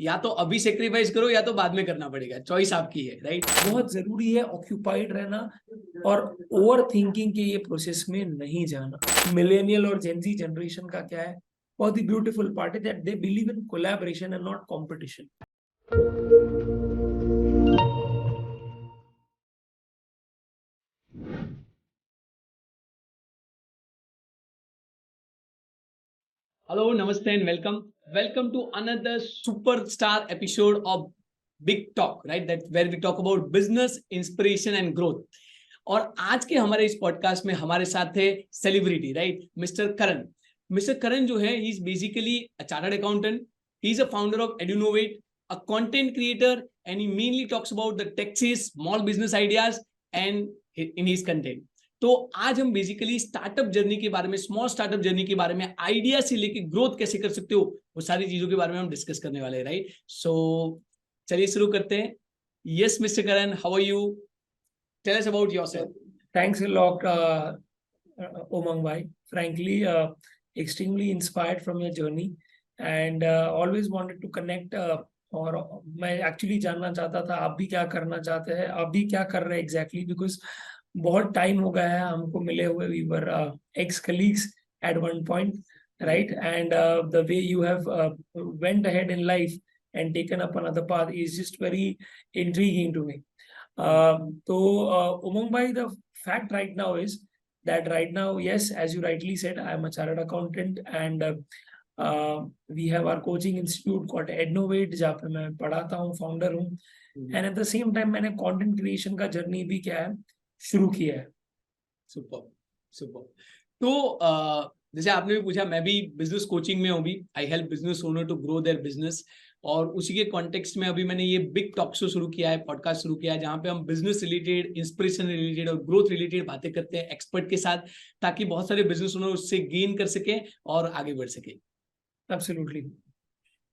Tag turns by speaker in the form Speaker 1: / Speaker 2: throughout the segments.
Speaker 1: या तो अभी सेक्रीफाइस करो या तो बाद में करना पड़ेगा, चॉइस आपकी है, राइट।
Speaker 2: बहुत जरूरी है ऑक्यूपाइड रहना और ओवर थिंकिंग के ये प्रोसेस में नहीं जाना। मिलेनियल और जेनजी जनरेशन का क्या है, बहुत ही ब्यूटीफुल पार्ट है that they believe in collaboration and not competition.
Speaker 1: Hello, namaste and welcome. Welcome to another superstar episode of Big Talk, right? That where we talk about business, inspiration and growth. और आज के हमारे इस podcast में हमारे साथ है celebrity, right, mister Karan. Mister Karan जो है, he is basically a chartered accountant, he is a founder of Edunovate, a content creator, and he mainly talks about the taxes, small business ideas and in his content. तो आज हम basically startup journey के बारे में, small startup journey के बारे में, idea से लेके ग्रोथ कैसे कर सकते हो, वो सारी चीजों के बारे में हम डिस्कस करने वाले हैं, राइट। सो चलिए शुरू करते हैं। Yes mister Karan, how are you? Tell us about yourself.
Speaker 2: Thanks a lot, Umang bhai. Frankly, extremely inspired from your journey and always wanted to connect. और मैं एक्चुअली जानना चाहता था आप भी क्या करना चाहते हैं, आप भी क्या कर रहे हैं एग्जैक्टली, बिकॉज बहुत टाइम हो गया है हमको मिले हुए। We were ex colleagues at one point, right? And the way you have went ahead in life and taken up another path is just very intriguing to me. So, Umang bhai, the fact right now is that right now, yes, as you rightly said, I am a chartered accountant and we have our coaching institute called Ednovate, जहाँ पे मैं पढ़ाता हूँ, founder हूँ, and at the same time मैंने content creation का journey भी क्या है शुरू किया है।
Speaker 1: Super super. तो जैसे आपने भी पूछा, मैं भी बिजनेस कोचिंग में हूँ भी। I help business owner to grow their business, और उसी के कॉन्टेक्स्ट में अभी मैंने ये बिग टॉक शो शुरू किया है, पॉडकास्ट शुरू किया है, जहाँ पे हम बिजनेस रिलेटेड, इंस्पिरेशन रिलेटेड और ग्रोथ रिलेटेड बातें करते हैं एक्सपर्ट के साथ, ताकि बहुत सारे बिजनेस ओनर उससे गेन कर सके और आगे बढ़ सके।
Speaker 2: Absolutely.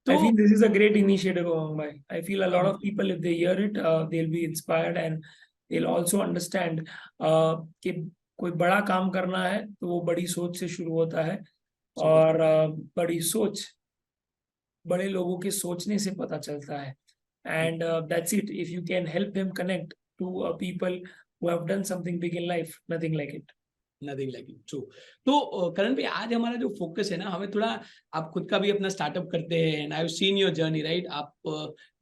Speaker 1: तो
Speaker 2: I feel this is a great initiative, Umang bhai. I feel a lot of people, if they hear it, they'll be inspired and they'll also understand कि कोई बड़ा काम करना है तो वो बड़ी सोच से शुरू होता है, और बड़ी सोच बड़े लोगों के सोचने से पता चलता है। And that's it. If you can help them connect to people who have done something big in life, nothing like it.
Speaker 1: Nothing like it, true. तो करण भाई, आज हमारा जो फोकस है ना, हमें थोड़ा, आप खुद का भी अपना स्टार्टअप करते हैं and I have seen your journey, right. आप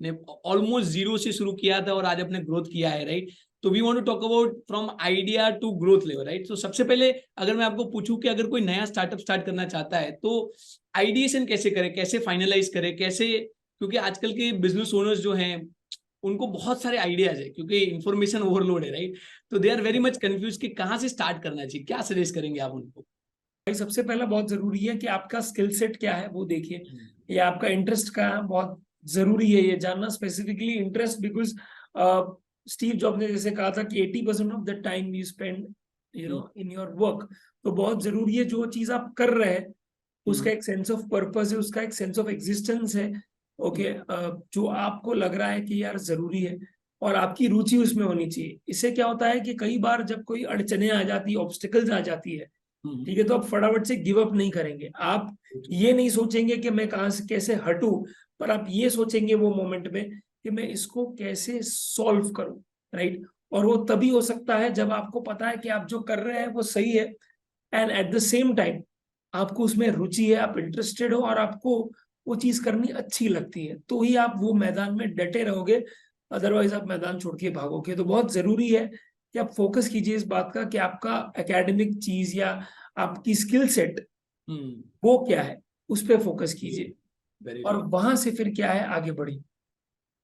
Speaker 1: ने ऑलमोस्ट जीरो से शुरू किया था और आज आपने ग्रोथ किया है, राइट। तो we want to talk about from idea to growth level, right. तो सबसे पहले अगर मैं आपको पूछूं कि अगर कोई नया स्टार्टअप स्टार्ट करना चाहता है तो आइडिएशन कैसे करे, कैसे फाइनलाइज करे, कैसे, क्योंकि आजकल के बिजनेस ओनर्स जो हैं उनको बहुत सारे आइडियाज है, क्योंकि इंफॉर्मेशन ओवरलोड है, राइट। तो they are very much confuse कि कहाँ से स्टार्ट करना चाहिए, क्या सजेस्ट करेंगे आप उनको?
Speaker 2: भाई, सबसे पहला बहुत जरूरी है कि आपका स्किल सेट क्या है वो देखिए, या आपका इंटरेस्ट क्या है। बहुत जरूरी है ये जानना, specifically interest, because Steve job ने जैसे कहा था कि 80% of the time you spend in your work. तो बहुत जरूरी है जो चीज आप कर रहे हैं उसका एक सेंस ऑफ पर्पस है, उसका एक सेंस ऑफ एग्जिस्टेंस है। ओके, जो आपको लग रहा है कि यार जरूरी है और आपकी रुचि उसमें होनी चाहिए। इससे क्या होता है कि कई बार जब कोई अड़चने आ जाती है, ऑब्स्टिकल्स आ जाती है, ठीक है, तो आप फटाफट से गिव अप नहीं करेंगे। आप ये नहीं सोचेंगे कि मैं कहाँ से कैसे हटूं, पर आप ये सोचेंगे वो मोमेंट में कि मैं इसको कैसे सॉल्व करूं, राइट। और वो तभी हो सकता है जब आपको पता है कि आप जो कर रहे हैं वो सही है, and at the same time आपको उसमें रुचि है, आप इंटरेस्टेड हो और आपको वो चीज करनी अच्छी लगती है, तो ही आप वो मैदान में डटे रहोगे। अदरवाइज आप मैदान छोड़ के भागोगे। तो बहुत जरूरी है कि आप फोकस कीजिए इस बात का कि आपका एकेडमिक चीज या आपकी स्किल सेट वो क्या है, उस पर फोकस कीजिए और वहां से फिर क्या है आगे बढ़ी।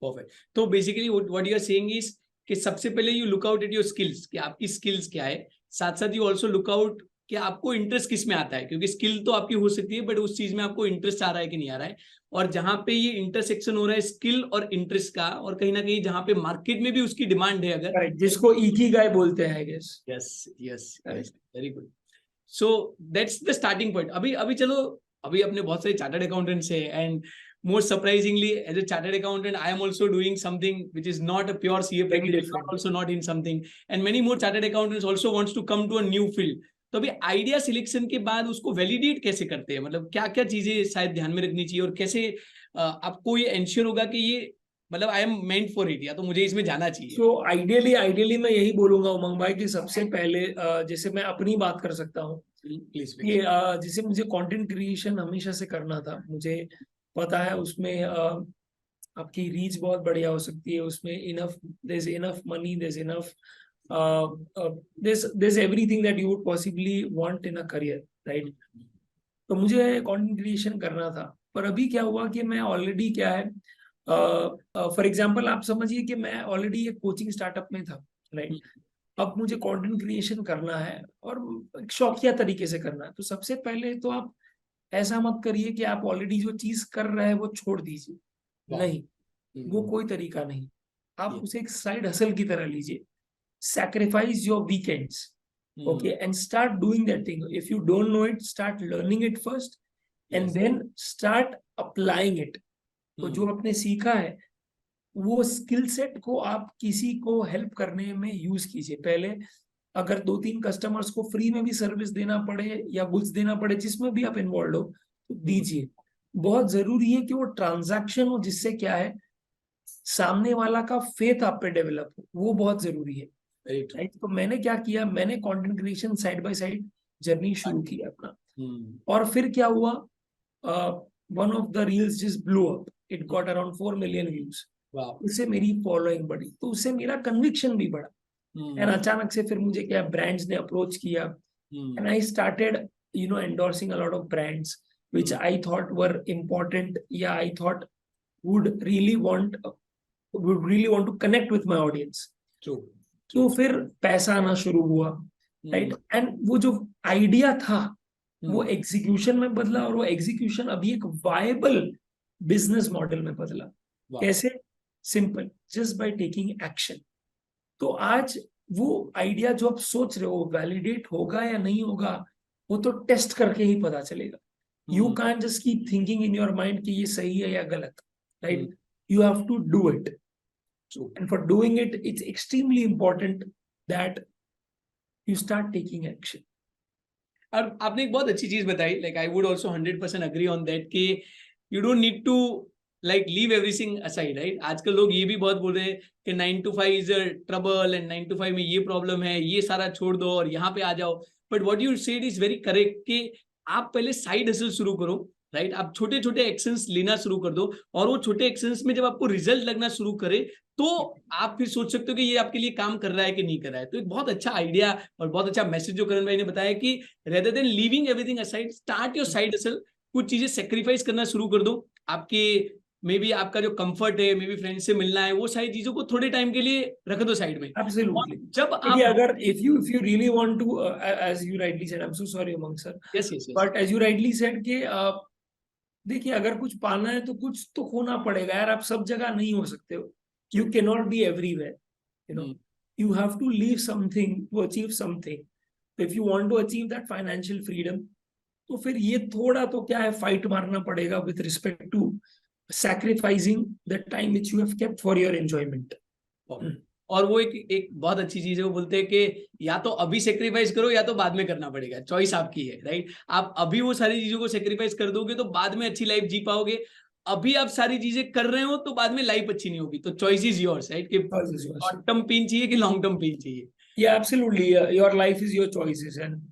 Speaker 1: परफेक्ट। तो basically what you are saying is कि सबसे पहले you look out at your skills, कि आपकी स्किल्स क्या है। साथ साथ यू आल्सो लुक आउट कि आपको इंटरेस्ट किस में आता है, क्योंकि स्किल तो आपकी हो सकती है बट उस चीज में आपको इंटरेस्ट आ रहा है कि नहीं आ रहा है। और जहां पे ये इंटरसेक्शन हो रहा है स्किल और इंटरेस्ट का, और कहीं ना कहीं जहां पे मार्केट में भी उसकी डिमांड है, अगर,
Speaker 2: जिसको इकिगाई बोलते हैं, I guess.
Speaker 1: Yes yes yes, very good. So that's the starting point. अभी अभी चलो, अभी अपने बहुत सारे चार्टर्ड अकाउंटेंट्स है, and most surprisingly as a chartered accountant I am also doing something which is not a pure CA practitioner, also not in something, and many more chartered accountants also wants to come to a new field. तो अभी idea selection के बाद उसको validate कैसे करते हैं, मतलब क्या क्या चीजें शायद ध्यान में रखनी चाहिए और कैसे आपको ये एंश्योर होगा कि ये मतलब I am meant for it, या तो मुझे इसमें जाना चाहिए?
Speaker 2: तो आइडियली मैं यही बोलूंगा उमंग भाई कि सबसे पहले जैसे मैं अपनी बात कर सकता हूँ
Speaker 1: प्लीज
Speaker 2: कि जैसे मुझे कंटेंट क्रिएशन हमेशा से करना था, मुझे पता है उसमें आपकी रीच बहुत बढ़िया हो सकती है, उसमें enough there is enough money, there is enough there is everything that you would possibly want in a career, right? तो मुझे कंटेंट क्रिएशन करना था, पर अभी क्या हुआ कि मैं ऑलरेडी क्या है, फॉर एग्जांपल आप समझिए कि मैं ऑलरेडी एक कोचिंग स्टार्टअप में था, राइट? अब मुझे कंटेंट क्रिएशन करना है और एक शौकिया तरीके से करना है, तो सबसे पहले तो आप ऐसा मत करिए कि आप ऑलरेडी जो चीज कर रहे हैं वो छोड़ दीजिए, नहीं, वो कोई तरीका नहीं। आप उसे एक साइड हसल की तरह लीजिए, sacrifice your weekends, okay, and start doing that thing. If you don't know it, start learning it first and then start applying it. तो जो आपने सीखा है वो स्किल सेट को आप किसी को हेल्प करने में यूज कीजिए। पहले अगर 2-3 कस्टमर्स को फ्री में भी सर्विस देना पड़े या गुड्स देना पड़े, जिसमें भी आप इन्वॉल्व हो, तो दीजिए। बहुत जरूरी है कि वो ट्रांजैक्शन हो जिससे क्या है, सामने वाला का फेथ आप पे डेवलप हो, वो बहुत जरूरी है, राइट? तो मैंने क्या किया, मैंने content creation side by side journey शुरू की अपना, और फिर क्या हुआ, one of the reels just blow up, it got around 4 million views. उससे मेरी फॉलोइंग बढ़ी, तो उससे मेरा कन्विक्शन भी बढ़ा, एंड अचानक से फिर मुझे क्या ब्रांड्स ने अप्रोच किया, and I started you know endorsing a lot of brands which I thought were important, yeah, I thought would really want to connect with my audience.
Speaker 1: True.
Speaker 2: तो फिर पैसा आना शुरू हुआ, राइट? एंड वो जो आइडिया था वो एग्जीक्यूशन में बदला, और वो एग्जीक्यूशन अभी एक वायबल बिजनेस मॉडल में बदला। कैसे? Simple, just by taking action. तो आज वो आइडिया जो आप सोच रहे हो वैलिडेट होगा या नहीं होगा, वो तो टेस्ट करके ही पता चलेगा। You can just keep thinking in your mind कि ये सही है या गलत, right? You have to do it, and for doing it, it's extremely important that you start taking action.
Speaker 1: और आपने एक बहुत अच्छी चीज बताई, like I would also 100% agree on that कि you don't need to like leave everything aside, right? आजकल लोग ये भी बहुत बोल रहे हैं कि 9 to 5 is a trouble, and 9 to 5 में ये प्रॉब्लम है, ये सारा छोड़ दो और यहाँ पे आ जाओ। But what you said is very correct कि आप पहले साइड हसल शुरू करो, राइट? आप छोटे छोटे एक्शंस लेना शुरू कर दो, और वो छोटे एक्शंस में जब आपको रिजल्ट लगना शुरू करे तो आप फिर सोच सकते हो कि ये आपके लिए काम कर रहा है कि नहीं कर रहा है। तो एक बहुत अच्छा आइडिया और बहुत अच्छा मैसेज जो करण भाई ने बताया कि rather than leaving everything aside, start your side hustle. कुछ चीजें सेक्रीफाइस करना शुरू कर दो, आपके मे बी आपका जो कंफर्ट है, मे बी फ्रेंड से मिलना है, वो सारी चीजों को थोड़े टाइम के लिए रख दो साइड में।
Speaker 2: Absolutely.
Speaker 1: जब आप
Speaker 2: अगर if you really want to, as you rightly said, I'm so sorry Umang sir,
Speaker 1: yes, yes, yes.
Speaker 2: but as you rightly said कि देखिए अगर कुछ पाना है तो कुछ तो खोना पड़ेगा यार, आप सब जगह नहीं हो सकते हो, you cannot be everywhere, you know, you have to leave something to achieve something. If you want to achieve that financial freedom, तो फिर ये थोड़ा तो क्या है, फाइट मारना पड़ेगा with respect to sacrificing the time which you have kept for your enjoyment.
Speaker 1: और वो एक बहुत अच्छी चीज है, वो बोलते हैं कि या तो अभी सेक्रीफाइस करो या तो बाद में करना पड़ेगा, चॉइस आपकी है, राइट? आप अभी वो सारी चीजों को सेक्रीफाइस कर दोगे तो बाद में अच्छी लाइफ जी पाओगे, अभी आप सारी चीजें कर रहे हो तो बाद में लाइफ अच्छी नहीं होगी। तो चॉइस इज योर्स, राइट? कि शॉर्ट टर्म पेन चाहिए कि लॉन्ग टर्म पेन चाहिए।
Speaker 2: Yeah, absolutely. Your life is your choices, and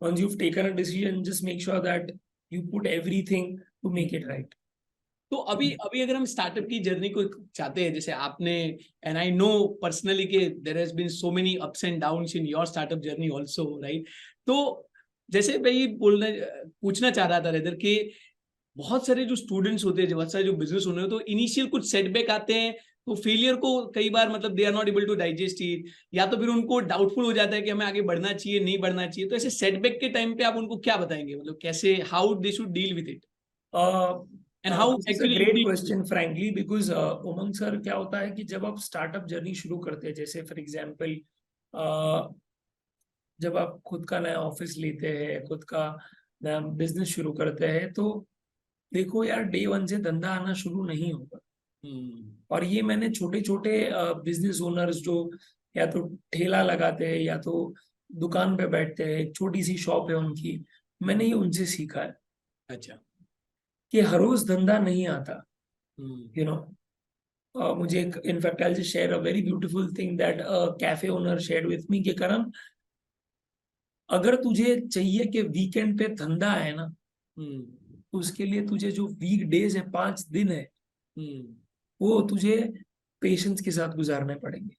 Speaker 2: once you've taken a decision, just make sure that you put everything to make it right.
Speaker 1: तो अभी अगर हम startup की journey को चाहते हैं, जैसे आपने, एंड आई नो पर्सनली कि there has been so many ups and downs in your startup journey also, right? तो जैसे मैं पूछना चाह रहा था रेदर कि बहुत सारे जो स्टूडेंट्स होते हैं, बहुत सारे जो बिजनेस ओनर, तो इनिशियल कुछ सेटबैक आते हैं, तो फेलियर को कई बार मतलब they are not able to digest it, या तो फिर उनको डाउटफुल हो जाता है कि हमें आगे बढ़ना चाहिए नहीं बढ़ना चाहिए। तो ऐसे सेटबैक के टाइम पे आप उनको क्या बताएंगे, मतलब कैसे, how they should deal with it?
Speaker 2: And how actually great question frankly, because Umang sir क्या होता है कि जब आप स्टार्टअप जर्नी शुरू करते हैं, जैसे फॉर एग्जांपल जब आप खुद का नया ऑफिस लेते हैं, खुद का नया बिजनेस शुरू करते हैं, तो देखो यार डे 1 से धंधा आना शुरू नहीं होगा। और ये मैंने छोटे छोटे बिजनेस ओनर्स जो या तो ठेला लगाते हैं या तो दुकान पे बैठते हैं, एक छोटी सी शॉप है उनकी, मैंने ये उनसे सीखा है।
Speaker 1: अच्छा,
Speaker 2: कि हर रोज धंधा नहीं आता, you know. मुझे एक in fact I just share a very beautiful thing that cafe owner shared with me कि करण, अगर तुझे चाहिए कि वीकेंड पे धंधा है ना, तो उसके लिए तुझे जो वीक डेज है, 5 दिन है, वो तुझे पेशेंस के साथ गुजारने पड़ेंगे।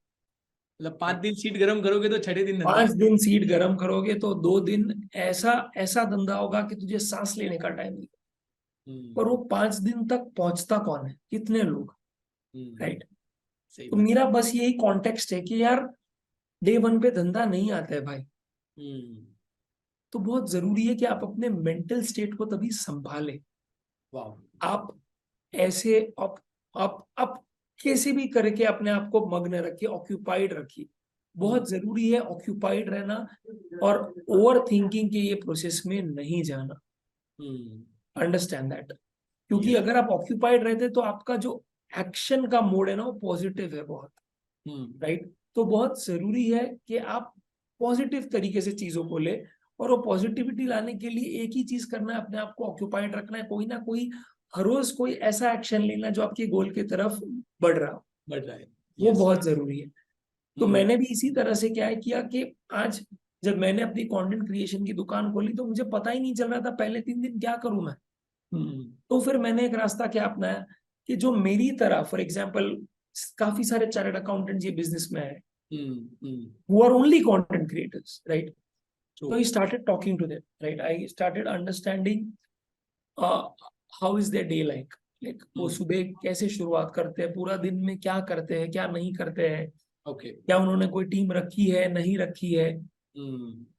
Speaker 1: मतलब 5 दिन सीट गरम करोगे तो छठे दिन धंधा।
Speaker 2: 5 दिन सीट गर्म करोगे तो 2 दिन ऐसा ऐसा धंधा होगा कि तुझे सांस लेने का टाइम नहीं। पर वो 5 दिन तक पहुंचता कौन है, कितने लोग, राइट?
Speaker 1: सही
Speaker 2: तो
Speaker 1: बात।
Speaker 2: मेरा बस यही कॉन्टेक्स्ट है कि यार डे 1 पे धंधा नहीं आता है भाई। तो बहुत जरूरी है कि आप अपने मेंटल स्टेट को तभी संभालें।
Speaker 1: वाह।
Speaker 2: आप ऐसे आप कैसे भी करके अपने आप को मग्न रखिए, ऑक्यूपाइड रखिए। बहुत जरूरी है ऑक्यूपाइड रहना और ओवर थिंकिंग के ये प्रोसेस में नहीं जाना। Understand that. क्योंकि अगर आप ऑक्यूपाइड रहते तो आपका जो एक्शन का मोड है ना, वो पॉजिटिव है बहुत, राइट? तो बहुत जरूरी है कि आप पॉजिटिव तरीके से चीजों को ले, और वो पॉजिटिविटी लाने के लिए एक ही चीज करना है, अपने आप को ऑक्यूपाइड रखना है, कोई ना कोई हर रोज कोई ऐसा एक्शन लेना जो आपके गोल की तरफ बढ़ रहा हो,
Speaker 1: बढ़ रहा है।
Speaker 2: वो बहुत जरूरी है। तो मैंने भी इसी तरह से क्या है किया कि आज जब मैंने अपनी कंटेंट क्रिएशन की दुकान खोली तो मुझे पता ही नहीं चल रहा था पहले 3 दिन क्या करूं मैं। तो फिर मैंने एक रास्ता क्या अपनाया कि जो मेरी तरह, फॉर एग्जाम्पल काफी सारे चार्टर्ड अकाउंटेंट ये बिजनेस में है, who are only content creators, right? So I started talking to them, right? I started understanding how is their day like. Like वो सुबह कैसे शुरुआत करते हैं, पूरा दिन में क्या करते हैं, क्या नहीं करते हैं, क्या उन्होंने कोई टीम रखी है, नहीं रखी है।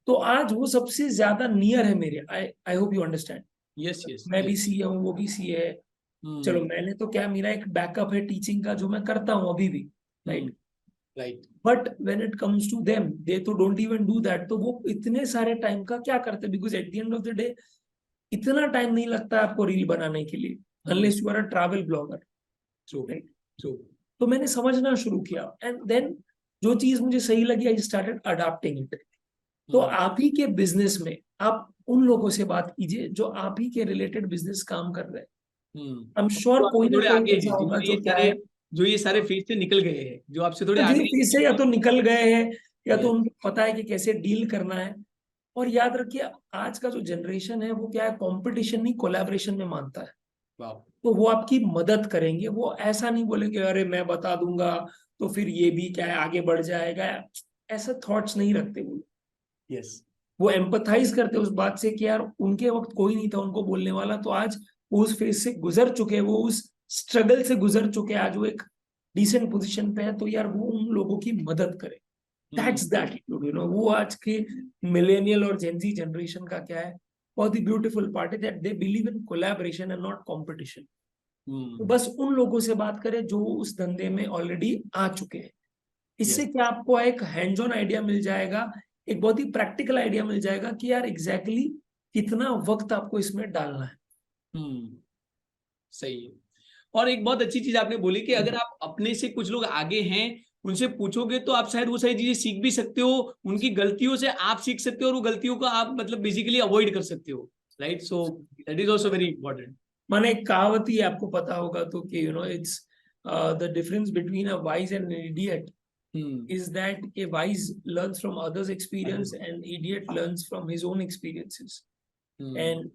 Speaker 2: तो आज वो सबसे ज्यादा नियर है मेरे। I hope you understand.
Speaker 1: Yes yes.
Speaker 2: मैं भी सीए हूँ, वो भी सीए है। चलो मैंने तो क्या, मेरा एक बैकअप है टीचिंग का जो मैं करता हूँ अभी भी, right?
Speaker 1: Right.
Speaker 2: But when it comes to them, they तो डोंट इवन डू दैट। तो वो इतने सारे टाइम का क्या करते हैं? Because at the end of the day इतना टाइम नहीं लगता है आपको रील बनाने के लिए, unless you are a travel blogger, right? तो मैंने समझना शुरू किया, एंड देन जो चीज मुझे सही लगी, आई स्टार्टेड अडॉप्टिंग इट। तो आप ही के बिजनेस में आप उन लोगों से बात कीजिए जो आप ही के रिलेटेड बिजनेस काम कर रहे हैं। आई एम श्योर कोई ना
Speaker 1: थोड़े
Speaker 2: कोई
Speaker 1: आगे
Speaker 2: ऐसा
Speaker 1: हैं
Speaker 2: होगा
Speaker 1: जो
Speaker 2: जो
Speaker 1: ये
Speaker 2: क्या
Speaker 1: सारे,
Speaker 2: है,
Speaker 1: जो ये सारे फेज से निकल गए हैं, जो आपसे थोड़े
Speaker 2: जो
Speaker 1: आगे
Speaker 2: फीस से या तो निकल गए हैं या तो
Speaker 1: Yes.
Speaker 2: उनको पता है कि कैसे डील करना है। और याद रखिए आज का जो जनरेशन है वो क्या है, कंपटीशन नहीं कोलैबोरेशन में मानता है।
Speaker 1: वाह।
Speaker 2: तो वो आपकी मदद करेंगे, वो ऐसा नहीं बोलेंगे अरे मैं बता दूंगा तो फिर ये भी क्या है आगे बढ़ जाएगा, ऐसा थॉट्स नहीं रखते वो।
Speaker 1: यस।
Speaker 2: वो एम्पथाइज करते उस बात से कि यार उनके वक्त कोई नहीं था उनको बोलने वाला, तो आज वो उस फेज से गुजर चुके हैं, वो उस स्ट्रगल से गुजर चुके हैं, आज वो एक डिसेंट पोजीशन पे है, तो यार वो उन लोगों की मदद करे। That's the attitude, you know. वो आज के मिलेनियल और जेनजी जनरेशन का क्या है, बहुत ही ब्यूटीफुल पार्ट है that they believe in collaboration and not competition. तो बस उन लोगों से बात करें जो उस धंधे में ऑलरेडी आ चुके हैं। इससे क्या आपको एक हैंड्स ऑन आइडिया मिल जाएगा, एक बहुत ही प्रैक्टिकल आइडिया मिल जाएगा कि यार एग्जैक्टली कितना वक्त आपको इसमें डालना है।
Speaker 1: सही है। और एक बहुत अच्छी चीज आपने बोली कि अगर आप अपने से कुछ लोग आगे हैं उनसे पूछोगे तो आप शायद वो सारी चीजें सीख भी सकते हो, उनकी गलतियों से आप सीख सकते हो और वो गलतियों को आप मतलब बेसिकली अवॉइड कर सकते हो, right? So that is also very important.
Speaker 2: माने एक कहावत ही आपको पता होगा तो कि you know it's the difference between a wise and idiot is that a wise learns from others' experience and idiot learns from his own experiences. And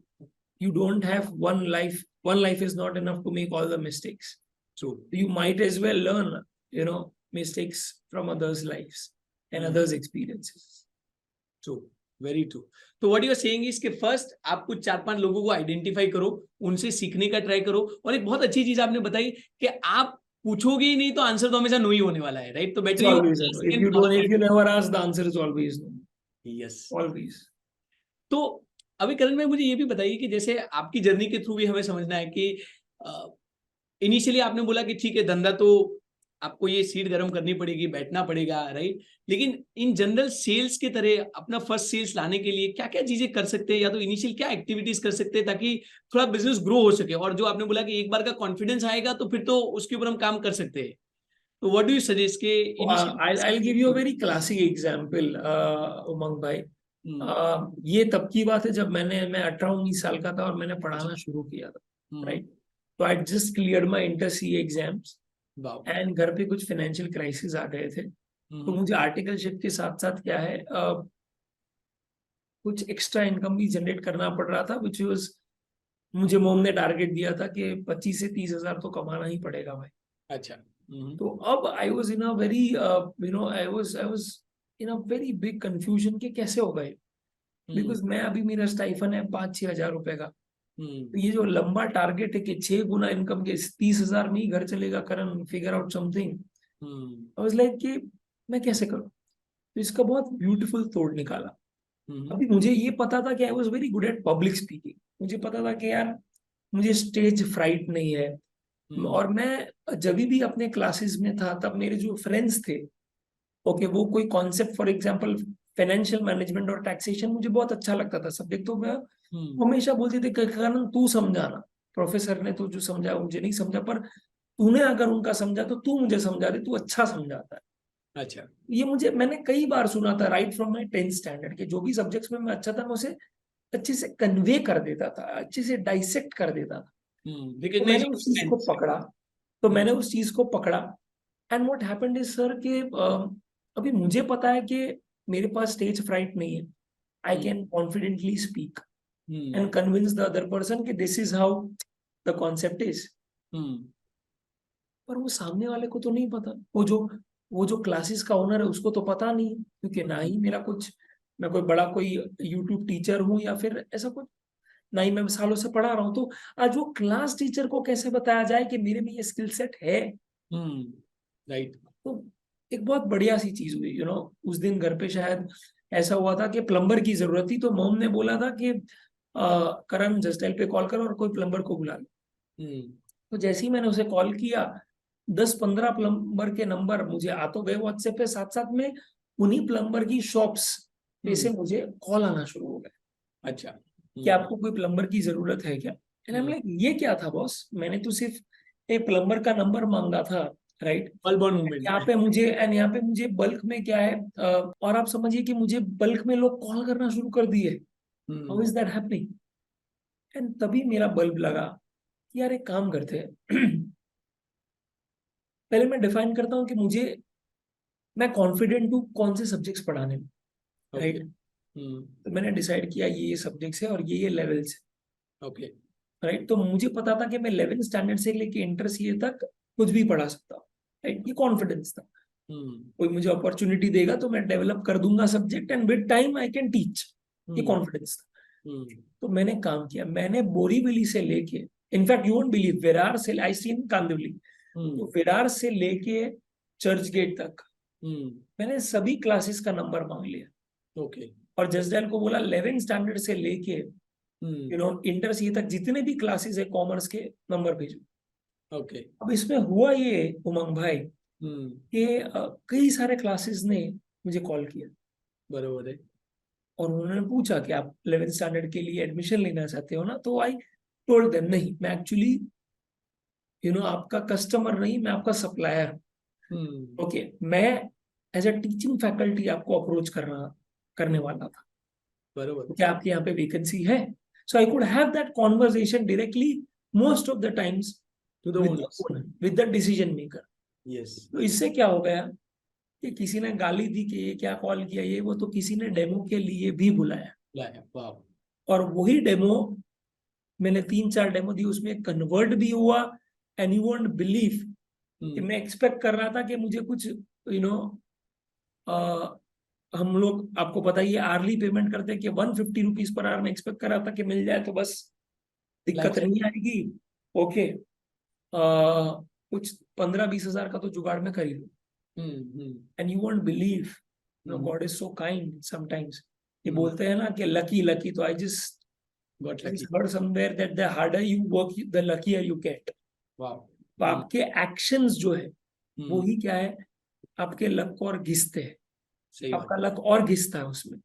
Speaker 2: you don't have one life. One life is not enough to make all the mistakes.
Speaker 1: True.
Speaker 2: You might as well learn, you know, mistakes from others' lives and others' experiences.
Speaker 1: True. Very true. तो what you are saying is कि first आप कुछ 4-5 लोगों को identify करो, उनसे सीखने का ट्राई करो, और एक बहुत अच्छी चीज आपने बताई कि आप पूछोगे ही नहीं तो आंसर तो हमेशा नो ही होने वाला है, राइट? तो better
Speaker 2: Always no. If you never ask, the answer is always no.
Speaker 1: Yes.
Speaker 2: Always.
Speaker 1: तो अभी करण भाई मुझे ये भी बताइए कि जैसे आपकी जर्नी के थ्रू भी हमें समझना है कि इनिशियली आपने बोला कि ठीक है धंधा तो आपको ये सीट गर्म करनी पड़ेगी, बैठना पड़ेगा, राइट? लेकिन इन जनरल सेल्स के तरह अपना फर्स्ट सेल्स लाने के लिए क्या क्या चीजें कर सकते हैं, या तो इनिशियल क्या एक्टिविटीज कर सकते हैं ताकि थोड़ा बिजनेस ग्रो हो सके? और जो आपने बोला कि एक बार का कॉन्फिडेंस आएगा तो फिर तो उसके ऊपर हम काम कर सकते हैं, तो व्हाट डू यू सजेस्ट के
Speaker 2: I'll give you a very classic example, उमंग भाई। ये तब की बात है जब मैं 18-19 साल का था और मैंने पढ़ाना शुरू किया था, राइट? तो I just cleared my inter C exams
Speaker 1: wow.
Speaker 2: And घर पे कुछ फाइनेंशियल क्राइसिस आ गए थे, तो मुझे आर्टिकलशिप के साथ साथ क्या है कुछ एक्स्ट्रा इनकम भी जनरेट करना पड़ रहा था, विच वाज मुझे मोम ने टारगेट दिया था कि 25 से 30 हजार तो कमाना ही पड़ेगा भाई।
Speaker 1: अच्छा।
Speaker 2: तो अब I was in a very I was in a very big confusion कि कैसे हो गए, बिकॉज मैं अभी मेरा स्टाइफन है 5-6 हजार रुपए का, तो ये जो लंबा टारगेट है कि 6 गुना इनकम के 30 हजार में ही घर चलेगा, Karan figure out something. I was like कि मैं कैसे करूं, तो इसका बहुत ब्यूटीफुल तोड़ निकाला। अभी मुझे ये पता था कि I was very good at public speaking, मुझे पता था कि यार मुझे स्टेज फ्राइट नहीं है, और मैं जब भी अपने क्लासेस में था तब मेरे जो फ्रेंड्स थे, ओके, वो कोई concept for example financial management और टैक्सेशन मुझे बहुत अच्छा लगता था सब्जेक्ट, तो मैं हमेशा बोलते थे कारण तू समझाना, प्रोफेसर ने तो जो समझा मुझे नहीं समझा, पर तूने अगर उनका समझा तो तू मुझे समझा दे, तू अच्छा समझाता है।
Speaker 1: अच्छा।
Speaker 2: ये मुझे मैंने कई बार सुना था right from my 10th standard के, जो भी सब्जेक्ट्स में मैं अच्छा था मैं उसे अच्छे से कन्वे कर देता था, अच्छे से डाइसेक्ट कर देता था। तो मैंने उस चीज को पकड़ा, and what happened is sir कि अभी मुझे पता है कि मेरे पास स्टेज फ्राइट नहीं है, I can confidently speak and convince the other person कि this is how the concept is. पर वो सामने वाले को तो नहीं पता, वो जो क्लासेस का ओनर है उसको तो पता नहीं, क्योंकि ना ही मेरा कुछ, मैं कोई बड़ा कोई यूट्यूब टीचर हूँ या फिर ऐसा कुछ, ना ही मैं सालों से पढ़ा रहा हूँ, तो आज वो क्लास टीचर को कैसे बताया जाए कि मेरे में ये स्किल सेट है।
Speaker 1: राइट।
Speaker 2: तो एक बहुत बढ़िया सी चीज हुई, उस दिन घर पे शायद ऐसा हुआ था कि प्लम्बर की जरूरत थी, तो मोम ने बोला था कि करण जस्टाइल पे कॉल करो और कोई प्लम्बर को बुला लो। तो जैसे ही मैंने उसे कॉल किया 10-15 प्लम्बर के नंबर मुझे आ तो गए व्हाट्सएप पे, साथ साथ में उन्हीं प्लम्बर की शॉप्स पे से मुझे कॉल आना शुरू हो गया।
Speaker 1: अच्छा।
Speaker 2: कि आपको कोई प्लम्बर की जरूरत है क्या? ये क्या था बॉस, मैंने तो सिर्फ एक प्लम्बर का नंबर मांगा था, राइट? यहाँ पे मुझे बल्क में क्या है, और आप समझिए कि मुझे बल्क में लोग कॉल करना शुरू कर दिए। How is that happening? And तभी मेरा बल्ब लगा कि यार एक काम करते हैं पहले मैं डिफाइन करता हूँ कि मैं कॉन्फिडेंट हूँ कौन से सब्जेक्ट्स पढ़ाने में, राइट? तो मैंने डिसाइड किया ये सब्जेक्ट्स है और ये लेवल्स है,
Speaker 1: ओके,
Speaker 2: राइट? तो मुझे पता था कि मैं 11th स्टैंडर्ड से लेके इंटर सीए तक कुछ भी पढ़ा सकता हूँ, राइट? ये कॉन्फिडेंस था। कोई मुझे अपॉर्चुनिटी देगा तो मैं डेवलप कर दूंगा subject and with time I can teach, ये कॉन्फिडेंस था। तो मैंने काम किया, मैंने बोरीवली से लेके, in fact you won't believe, Virar से, आई सी इन कांदिवली, तो विरार से लेके चर्च गेट तक मैंने सभी क्लासेस का नंबर मांग लिया।
Speaker 1: ओके।
Speaker 2: और जसडैल को बोला 11th स्टैंडर्ड से लेके इंटर सी तक जितने भी क्लासेस है कॉमर्स के, नंबर भेजो।
Speaker 1: ओके।
Speaker 2: अब इसमें हुआ ये उमंग भाई कि कई सारे क्लासेस ने मुझे कॉल किया,
Speaker 1: बरोबर है।
Speaker 2: और उन्होंने पूछा कि आप 11th स्टैंडर्ड के लिए एडमिशन लेना चाहते हो ना, तो आई टोल्ड देम नहीं, मैं एक्चुअली आपका कस्टमर नहीं, मैं आपका सप्लायर। ओके, मैं एज अ टीचिंग फैकल्टी आपको अप्रोच करने वाला था,
Speaker 1: बरोबर।
Speaker 2: क्या आपके यहाँ पे वैकेंसी है? So I could have that conversation directly most of the times
Speaker 1: to the owners.
Speaker 2: With the decision maker.
Speaker 1: Yes.
Speaker 2: तो इससे क्या हो गया कि किसी ने गाली दी कि ये क्या कॉल किया ये वो, तो किसी ने डेमो के लिए भी बुलाया,
Speaker 1: वाह।
Speaker 2: और वही डेमो मैंने 3-4 डेमो दी, उसमें कन्वर्ट भी हुआ। एंड यू वोंट बिलीव कि मैं एक्सपेक्ट कर रहा था कि मुझे कुछ हम लोग, आपको पता ही है, आर्ली पेमेंट करते हैं कि 150 रुपीज पर आवर में एक्सपेक्ट कर रहा था कि मिल जाए तो बस दिक्कत नहीं आएगी। ओके, कुछ 15-20 हजार का तो जुगाड़ में कर ही लूं। And you won't believe, God is so kind sometimes. ये बोलते हैं ना कि लकी लकी, तो I just
Speaker 1: got lucky.
Speaker 2: heard somewhere that the harder you work the luckier you get।
Speaker 1: वाह।
Speaker 2: तो आपके एक्शंस जो है वो ही क्या है, आपके लक को और घिसते हैं,
Speaker 1: सही
Speaker 2: आपका लक और घिसता है उसमें।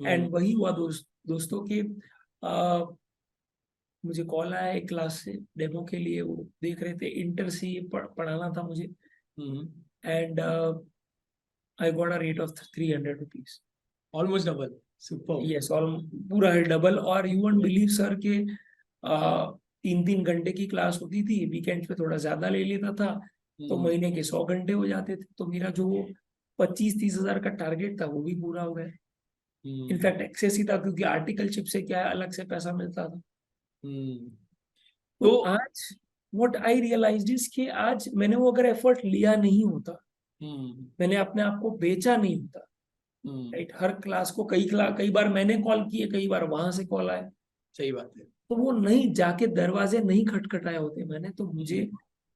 Speaker 2: एंड वही हुआ दोस्तों के, मुझे कॉल आया एक क्लास से डेमो के लिए, वो देख रहे थे, इंटर से पढ़ाना था मुझे, and I got a rate of 300 rupees,
Speaker 1: almost double. Super.
Speaker 2: Yes, all पूरा है डबल। और यू वोंट बिलीव सर के 3-3 घंटे की क्लास होती थी, वीकेंड पे थोड़ा ज्यादा ले लेता था, तो महीने के 100 घंटे हो जाते थे, तो मेरा जो 25-30 हजार का टारगेट था वो भी पूरा हो गया। इनफैक्ट एक्सेस ही था, क्योंकि आर्टिकलशिप से क्या है, अलग से पैसा मिलता था। तो
Speaker 1: तो
Speaker 2: आज व्हाट आई रियलाइज्ड इज कि आज मैंने वो अगर एफर्ट लिया नहीं होता, मैंने अपने आप को बेचा नहीं होता, राइट, हर क्लास को कई बार मैंने कॉल किए, कई बार वहां से कॉल आए,
Speaker 1: सही बात है।
Speaker 2: तो वो नहीं जाके दरवाजे नहीं खटखटाए होते मैंने, तो मुझे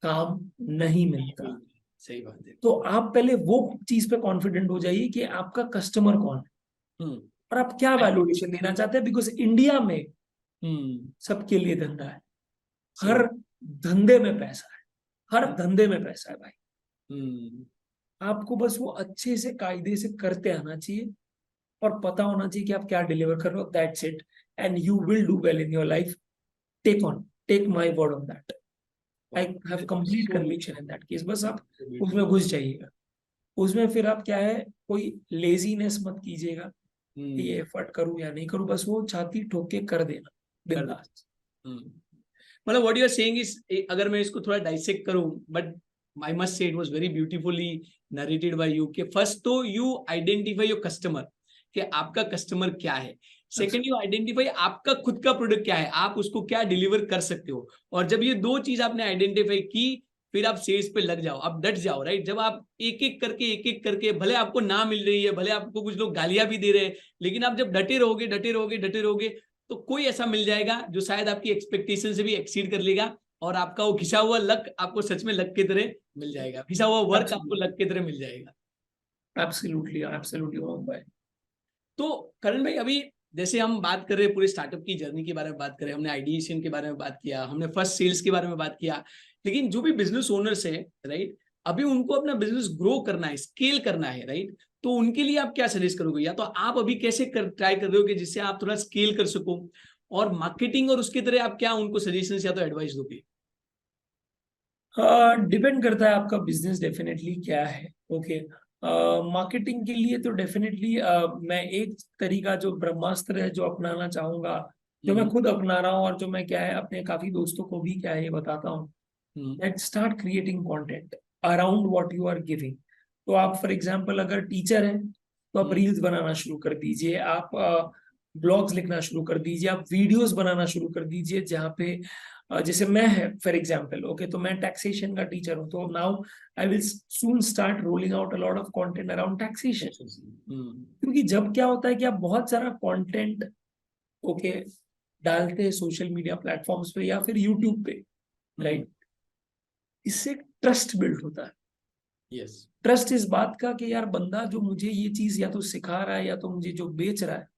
Speaker 2: काम नहीं मिलता।
Speaker 1: सही बात है।
Speaker 2: तो आप पहले वो चीज पे कॉन्फिडेंट हो जाइए कि आपका कस्टमर कौन है और आप क्या वैल्यूएशन देना चाहते हैं, बिकॉज इंडिया में सबके लिए धंधा है, हर धंधे में पैसा है, हर धंधे में पैसा है भाई। आपको बस वो अच्छे से कायदे से करते आना चाहिए और पता होना चाहिए कि आप क्या डिलीवर कर रहे हो, that's it, and you will do well in your life. Take my word on that, I have complete conviction in that case. बस आप उसमें घुस जाइएगा, उसमें फिर आप क्या है, कोई लेजीनेस मत कीजिएगा कि ये एफर्ट करूं या नहीं करूं, बस वो छाती ठोक के कर देना बिंदास।
Speaker 1: मतलब what you are saying is, अगर मैं इसको थोड़ा डाइसेक्ट करूं, but I must say it was very beautifully narrated by you, कि फर्स्ट तो यू आइडेंटिफाई योर कस्टमर, कि आपका कस्टमर क्या है। सेकंड, यू आइडेंटिफाई आपका खुद का प्रोडक्ट क्या है, आप उसको क्या डिलीवर कर सकते हो। और जब ये दो चीज आपने आइडेंटिफाई की, फिर आप सेल्स पे लग जाओ, आप डट जाओ, राइट। जब आप एक एक करके भले आपको ना मिल रही है, भले आपको कुछ लोग गालियां भी दे रहे हैं, लेकिन आप जब डटे रहोगे डटे रहोगे डटे रहोगे, तो कोई ऐसा मिल जाएगा जो शायद आपकी एक्सपेक्टेशन से भी एक्सीड कर लेगा, और आपका वो घिसा हुआ लक आपको सच में लक की तरह मिल जाएगा, घिसा हुआ वर्क आपको लक की तरह मिल जाएगा।
Speaker 2: Absolutely absolutely.
Speaker 1: तो करण भाई, अभी जैसे हम बात कर रहे हैं पूरे स्टार्टअप की जर्नी के बारे में बात करें, हमने आइडिएशन के बारे में बात किया, हमने फर्स्ट सेल्स के बारे में बात किया, लेकिन जो भी बिजनेस ओनर्स है, राइट, अभी उनको अपना बिजनेस ग्रो करना है, स्केल करना है, राइट, तो उनके लिए आप क्या सजेस्ट करोगे, या तो आप अभी कैसे ट्राई कर रहे हो कि जिससे आप थोड़ा स्केल कर सको, और मार्केटिंग और उसके तरह आप क्या उनको सजेशन या तो एडवाइस दोगे?
Speaker 2: डिपेंड करता है आपका बिजनेस डेफिनेटली क्या है। ओके, मार्केटिंग के लिए तो डेफिनेटली मैं एक तरीका जो ब्रह्मास्त्र है जो अपनाना चाहूंगा, जो मैं खुद अपना रहा हूँ और जो मैं क्या है अपने काफी दोस्तों को भी क्या है ये बताता हूँ, that start creating content around what you are giving. तो आप फॉर एग्जांपल अगर टीचर हैं तो आप रील्स बनाना शुरू कर दीजिए, आप ब्लॉग्स लिखना शुरू कर दीजिए, आप वीडियोस बनाना शुरू कर दीजिए, जहाँ पे जैसे मैं है फॉर एग्जांपल, ओके, तो मैं टैक्सेशन का टीचर हूँ, तो now I will soon start rolling out a lot of content around taxation. क्योंकि जब क्या होता है कि आप बहुत सारा कंटेंट ओके डालते हैं सोशल मीडिया प्लेटफॉर्म्स पे या फिर यूट्यूब पे, राइट, इससे ट्रस्ट बिल्ड होता है।
Speaker 1: यस,
Speaker 2: ट्रस्ट इस बात का कि यार बंदा जो मुझे ये चीज या तो सिखा रहा है या तो मुझे जो बेच रहा है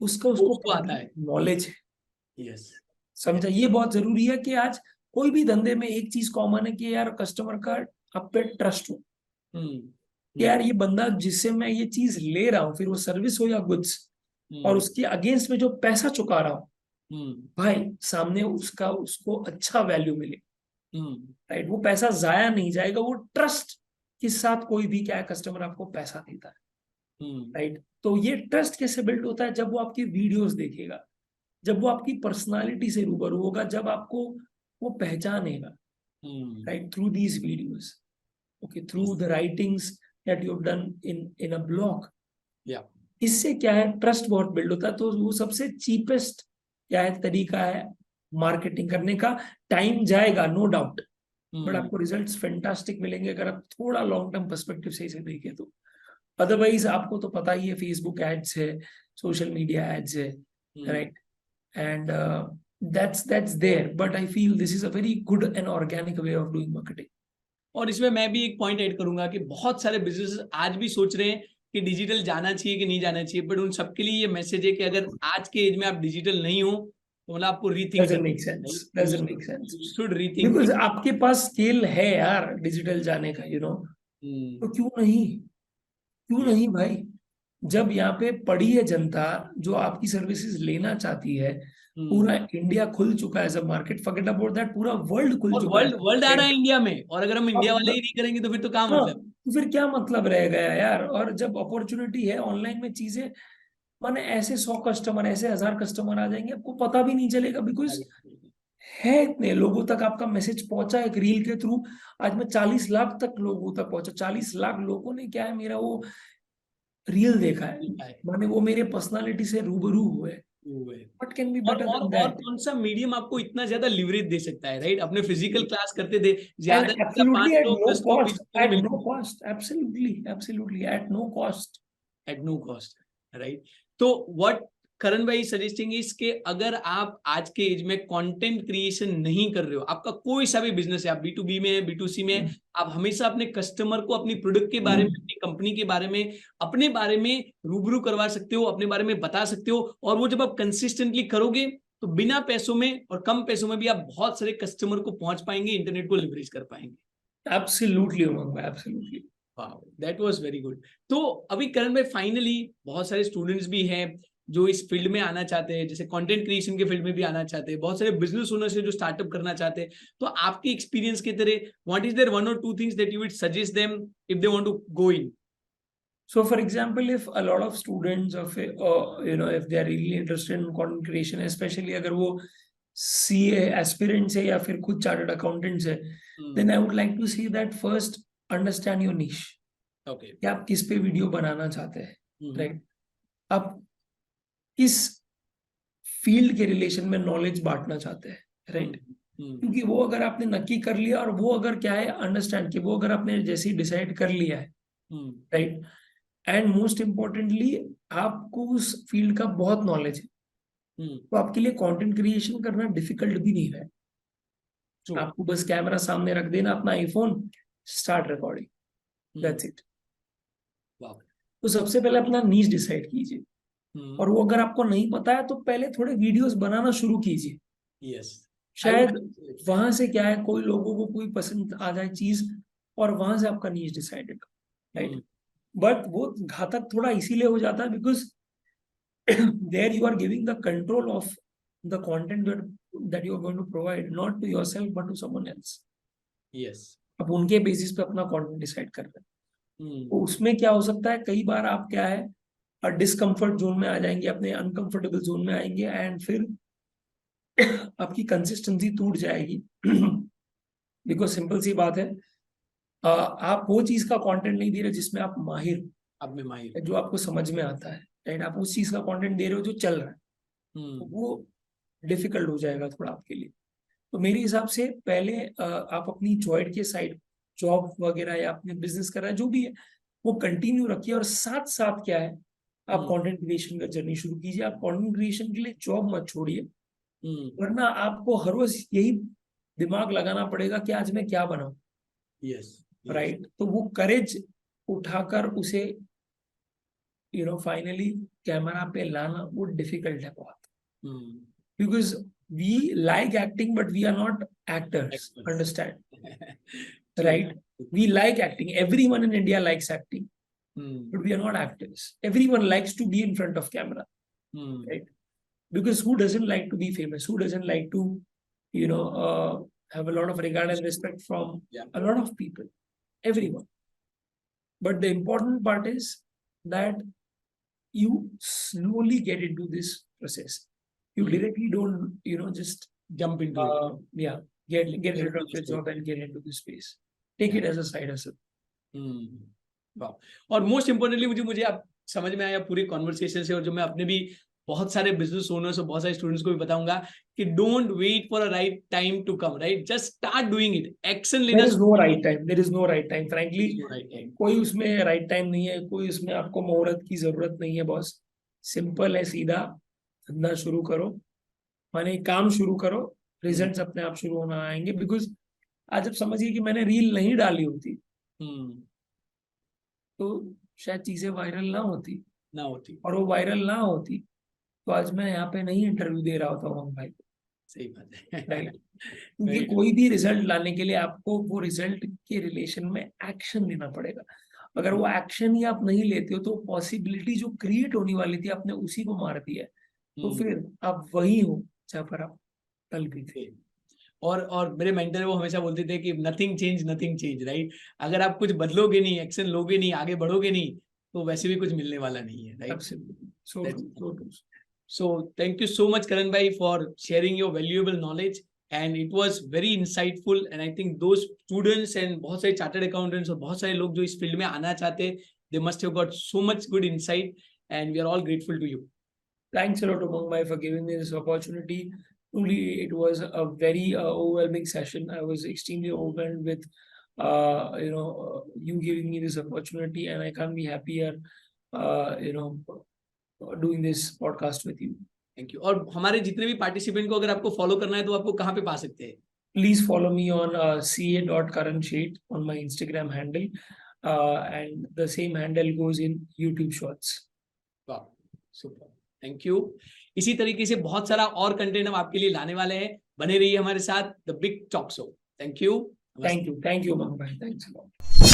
Speaker 2: उसका उसको
Speaker 1: आता है।
Speaker 2: नॉलेज है।
Speaker 1: यस,
Speaker 2: समझा, ये बहुत जरूरी है कि आज कोई भी धंधे में एक चीज कॉमन है कि यार कस्टमर का आप पे ट्रस्ट हो, कि यार ये बंदा जिससे मैं ये चीज ले रहा हूँ, फिर वो सर्विस हो या गुड्स, और उसके अगेंस्ट में जो पैसा चुका रहा हूँ भाई, सामने उसका उसको अच्छा वैल्यू मिले, राइट, वो पैसा जाया नहीं जाएगा, वो ट्रस्ट के साथ कोई भी क्या है कस्टमर आपको पैसा देता है, राइट। तो ये ट्रस्ट कैसे बिल्ड होता है, जब वो आपकी वीडियोस देखेगा, जब वो आपकी पर्सनालिटी से रूबरू होगा, जब आपको वो पहचानेगा, right, through these videos, okay, through the writings that you have done in a blog. इससे क्या है ट्रस्ट बहुत बिल्ड होता है। तो वो सबसे चीपेस्ट क्या है तरीका है मार्केटिंग करने का। टाइम जाएगा नो डाउट, बट आपको रिजल्ट्स फैंटास्टिक मिलेंगे अगर आप थोड़ा लॉन्ग टर्म पर्सपेक्टिव से इसे देखें तो। अदरवाइज आपको तो पता ही है, फेसबुक एड्स है, सोशल मीडिया एड्स है, right, and that's there, but I feel this is a very good and organic way of doing marketing.
Speaker 1: और इसमें मैं भी एक पॉइंट ऐड करूंगा कि बहुत सारे बिजनेस आज भी सोच रहे हैं कि डिजिटल जाना चाहिए कि नहीं जाना चाहिए, बट उन सबके लिए ये मैसेज है कि अगर आज के एज में आप डिजिटल नहीं हो तो मतलब आपको rethink
Speaker 2: doesn't make sense
Speaker 1: should rethink,
Speaker 2: because आपके पास स्किल है यार डिजिटल जाने का, तो क्यों नहीं भाई। जब यहाँ पे पड़ी है जनता जो आपकी सर्विसेज लेना चाहती है, पूरा इंडिया खुल चुका है सब मार्केट, फॉरगेट अबाउट दैट, पूरा वर्ल्ड खुल चुका है,
Speaker 1: वर्ल्ड आ रहा है इंडिया में, और अगर हम इंडिया वाले ही नहीं करेंगे तो फिर तो क्या मतलब,
Speaker 2: तो फिर क्या मतलब रह गया यार। और जब अपॉर्चुनिटी है ऑनलाइन में चीजें, माने ऐसे 100 कस्टमर, ऐसे 1000 कस्टमर आ जाएंगे, आपको पता भी नहीं चलेगा, बिकॉज है, इतने लोगों तक आपका मैसेज पहुंचा एक रील के थ्रू। आज मैं 40 लाख तक लोगों तक पहुंचा। 40 लाख लोगों ने क्या है, मेरा वो रील देखा है, माने वो मेरे पर्सनालिटी से रूबरू हुए। What can be better than
Speaker 1: और
Speaker 2: दैट?
Speaker 1: कौन सा मीडियम आपको इतना ज्यादा लिवरेज दे सकता है, राइट? अपने फिजिकल क्लास करते थे,
Speaker 2: And
Speaker 1: ज्यादा ज्यादा
Speaker 2: absolutely
Speaker 1: 5
Speaker 2: at
Speaker 1: लोग
Speaker 2: no
Speaker 1: 10 लोग
Speaker 2: cost,
Speaker 1: बीच में
Speaker 2: at
Speaker 1: मिल
Speaker 2: no cost, absolutely at no cost.
Speaker 1: At no cost, right? तो व्हाट करण भाई सजेस्टिंग इज के अगर आप आज के एज में कंटेंट क्रिएशन नहीं कर रहे हो, आपका कोई सा भी बिजनेस है, आप B2B में है, B2C में है, आप हमेशा अपने कस्टमर को अपनी प्रोडक्ट के बारे में, अपनी कंपनी के बारे में, अपने बारे में रूबरू करवा सकते हो, अपने बारे में बता सकते हो। और वो जब आप कंसिस्टेंटली करोगे तो बिना पैसों में और कम पैसों में भी आप बहुत सारे कस्टमर को पहुंच पाएंगे, इंटरनेट को लेवरेज कर पाएंगे।
Speaker 2: Absolutely, Umang, absolutely.
Speaker 1: Wow, that was very good. तो अभी करण भाई फाइनली बहुत सारे स्टूडेंट्स भी हैं जो इस फील्ड में आना चाहते हैं, जैसे कंटेंट क्रिएशन के फील्ड में भी आना चाहते हैं, बहुत सारे बिजनेस ओनर्स हैं जो स्टार्टअप करना चाहते हैं। तो आपके एक्सपीरियंस के तरह व्हाट इज देयर वन और two things that you would suggest them if they want to go in?
Speaker 2: So, for example, if a lot of students of if they are really interested in content creation, especially अगर वो CA aspirants है या फिर खुद chartered accountants है, then I would like to see that first understand your niche.
Speaker 1: Okay.
Speaker 2: कि आप किस पे वीडियो बनाना चाहते हैं, राइट? आप किस फील्ड के रिलेशन में नॉलेज बांटना चाहते हैं, राइट? क्योंकि वो अगर आपने नक्की कर लिया, और वो अगर क्या है अंडरस्टैंड कि वो अगर आपने जैसे ही डिसाइड कर लिया है, राइट, एंड मोस्ट इम्पोर्टेंटली आपको उस फील्ड का बहुत नॉलेज है, तो आपके लिए कंटेंट क्रिएशन करना डिफिकल्ट भी नहीं है। आपको बस कैमरा सामने रख देना, अपना iPhone, start recording, that's it. तो सबसे पहले अपना नीश डिसाइड कीजिए, और वो अगर आपको नहीं पता है तो पहले थोड़े वीडियोस बनाना शुरू कीजिए।
Speaker 1: यस,
Speaker 2: शायद वहां से क्या है, कोई लोगों को कोई पसंद आ जाए चीज, और वहां से आपका नीश डिसाइडेड, राइट? बट वो घातक थोड़ा इसीलिए हो जाता है because there you are giving the control of the content that you are going to provide, not to yourself but to someone else.
Speaker 1: Yes.
Speaker 2: अब उनके बेसिस पे अपना कंटेंट डिसाइड कर रहे हैं, तो उसमें क्या हो सकता है, कई बार आप क्या है डिस्कम्फर्ट जोन में आ जाएंगे, अपने अनकंफर्टेबल जोन में आएंगे, एंड फिर आपकी कंसिस्टेंसी टूट जाएगी। बिकॉज सिंपल सी बात है, आप वो चीज का कंटेंट नहीं दे रहे जिसमें आप माहिर,
Speaker 1: अब मैं माहिर,
Speaker 2: जो आपको समझ में आता है, राइट? आप उस चीज का कंटेंट दे रहे हो जो चल रहा है, तो वो डिफिकल्ट हो जाएगा थोड़ा आपके लिए। तो मेरे हिसाब से पहले आप अपनी जॉइड के साइड जॉब वगैरह या अपने बिजनेस कर रहा है जो भी है वो कंटिन्यू रखिए, और साथ साथ क्या है आप कंटेंट क्रिएशन का जर्नी शुरू कीजिए। आप कंटेंट क्रिएशन के लिए जॉब मत छोड़िए, वरना आपको हर रोज यही दिमाग लगाना पड़ेगा कि आज मैं क्या बनाऊं।
Speaker 1: Yes,
Speaker 2: right? तो वो करेज उठाकर उसे फाइनली कैमरा पे लाना वो डिफिकल्ट है बहुत, because we like acting but we are not actors, understand? Right? We like acting. Everyone in India likes acting, but we are not actors. Everyone likes to be in front of camera, right? Because who doesn't like to be famous? Who doesn't like to, have a lot of regard and respect from a lot of people? Everyone. But the important part is that you slowly get into this process. You directly don't, just
Speaker 1: jump into it.
Speaker 2: Yeah. Get rid of your job and get into this space. Take it as a side hustle.
Speaker 1: और most importantly मुझे आप समझ में आया पूरी conversation से, और जो मैं अपने भी बहुत सारे बिजनेस ओनर्स और बहुत सारे स्टूडेंट्स को भी बताऊंगा कि don't wait for a right time to come, right? Just start doing it, action लेना।
Speaker 2: There is no right time. There is no right time. Frankly, कोई उसमें राइट टाइम नहीं है, कोई उसमें आपको मुहूर्त की जरूरत नहीं है बॉस। सिंपल है, सीधा धंधा शुरू करो, माने काम शुरू करो, रिजल्ट्स अपने आप शुरू होना आएंगे। बिकॉज आज जब समझिए कि मैंने रील नहीं डाली होती तो शायद चीजें वायरल ना होती, और वो वायरल ना होती तो आज मैं यहाँ पे नहीं इंटरव्यू दे रहा होता उमंग भाई को।
Speaker 1: सही बात है,
Speaker 2: राइट? क्योंकि कोई भी रिजल्ट लाने के लिए आपको वो रिजल्ट के रिलेशन में एक्शन लेना पड़ेगा। अगर वो एक्शन ही आप नहीं लेते हो तो पॉसिबिलिटी जो क्रिएट होने वाली थी आपने उसी को मार दिया है, तो फिर आप वही हो जहाँ पर आप कल भी थे।
Speaker 1: और मेरे मेंटर वो हमेशा बोलते थे कि नथिंग चेंज, राइट? अगर आप कुछ बदलोगे नहीं, एक्शन लोगे नहीं, आगे बढ़ोगे नहीं, तो वैसे भी कुछ मिलने वाला नहीं है, right? So thank you so much Karan bhai for sharing your valuable knowledge and it was very insightful, and I think those students and बहुत सारे chartered accountants और बहुत सारे लोग जो इस field में आना चाहते हैं, they must have got so much good insight, and we are all grateful to you.
Speaker 2: Thanks a lot, Umang bhai, for giving me this opportunity. Truly, it was a very overwhelming session. I was extremely overwhelmed with, you giving me this opportunity, and I can't be happier, doing this podcast with you.
Speaker 1: Thank you. और हमारे जितने भी participant को अगर आपको follow करना है तो आपको कहाँ पे पा सकते हैं?
Speaker 2: Please follow me on ca.karansheth on my Instagram handle, and the same handle goes in YouTube Shorts.
Speaker 1: Wow, super. Thank you. इसी तरीके से बहुत सारा और कंटेंट हम आपके लिए लाने वाले हैं. बने रहिए हमारे साथ, the big talk show. Thank you.
Speaker 2: Thank you, Umang bhai. Thanks a lot.